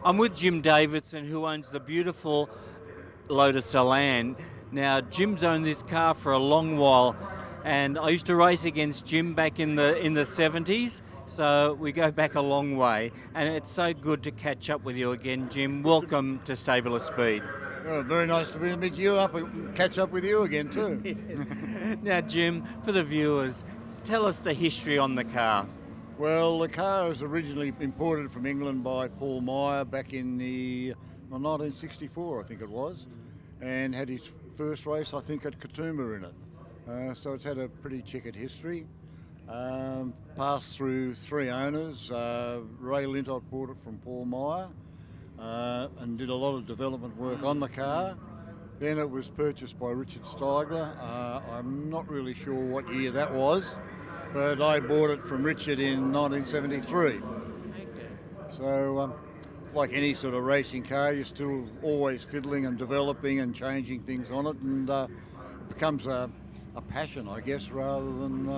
I'm with Jim Davidson, who owns the beautiful Lotus Elan. Now, Jim's owned this car for a long while, and I used to race against Jim back in the 70s, so we go back a long way, and it's so good to catch up with you again, Jim. Welcome to Stabler Speed. Oh, very nice to meet you up and catch up with you again too. Now, Jim, for the viewers, tell us the history on the car. Well, the car was originally imported from England by Paul Meyer back in 1964, I think it was, and had his first race, I think, at Katoomba in it. So it's had a pretty checkered history. Passed through three owners. Ray Lintott bought it from Paul Meyer and did a lot of development work on the car. Then it was purchased by Richard Steigler. I'm not really sure what year that was, but I bought it from Richard in 1973. So, like any sort of racing car, you're still always fiddling and developing and changing things on it, and it becomes a passion, I guess, rather than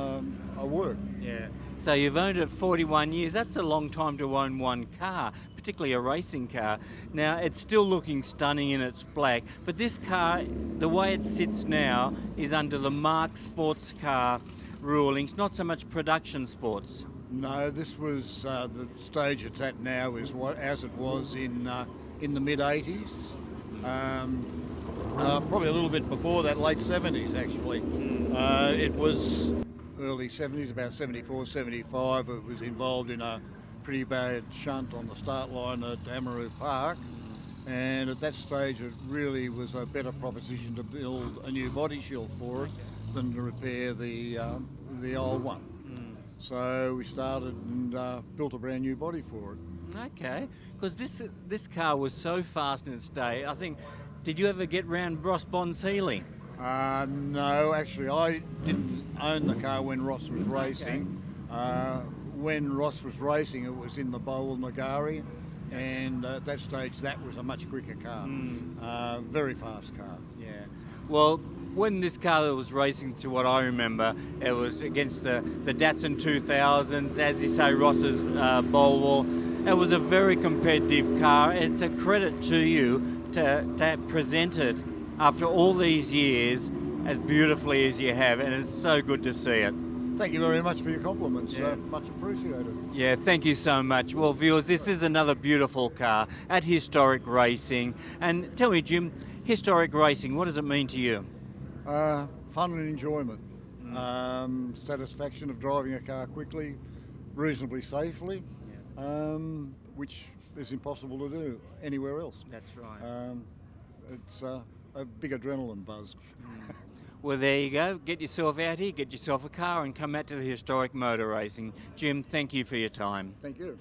a work. Yeah. So you've owned it 41 years. That's a long time to own one car, particularly a racing car. Now, it's still looking stunning in its black, but this car, the way it sits now, is under the Mark sports car rulings, not so much production sports. No, this was the stage it's at now is as it was in the mid 80s. Probably a little bit before that, late 70s actually. It was early 70s, about 74, 75. It was involved in a pretty bad shunt on the start line at Amaroo Park. And at that stage, it really was a better proposition to build a new body shield for it than to repair the old one. So we started and built a brand new body for it. Okay, because this car was so fast in its day. I think, did you ever get round Ross Bond's Healy? No, actually, I didn't own the car when Ross was racing. When Ross was racing, it was in the Bolwell Nagari, and at that stage, that was a much quicker car. Very fast car. Yeah. Well, when this car was racing, to what I remember, it was against the Datsun 2000s, as you say, Ross's Bolwell. It was a very competitive car. It's a credit to you to present it after all these years as beautifully as you have, and it's so good to see it. Thank you very much for your compliments. Much appreciated. Yeah, thank you so much. Well, viewers, this is another beautiful car at Historic Racing. And tell me, Jim, Historic Racing, what does it mean to you? Fun and enjoyment. Satisfaction of driving a car quickly, reasonably safely, which is impossible to do anywhere else. That's right. It's a big adrenaline buzz. Well, there you go. Get yourself out here, get yourself a car and come out to the Historic Motor Racing. Jim, thank you for your time. Thank you.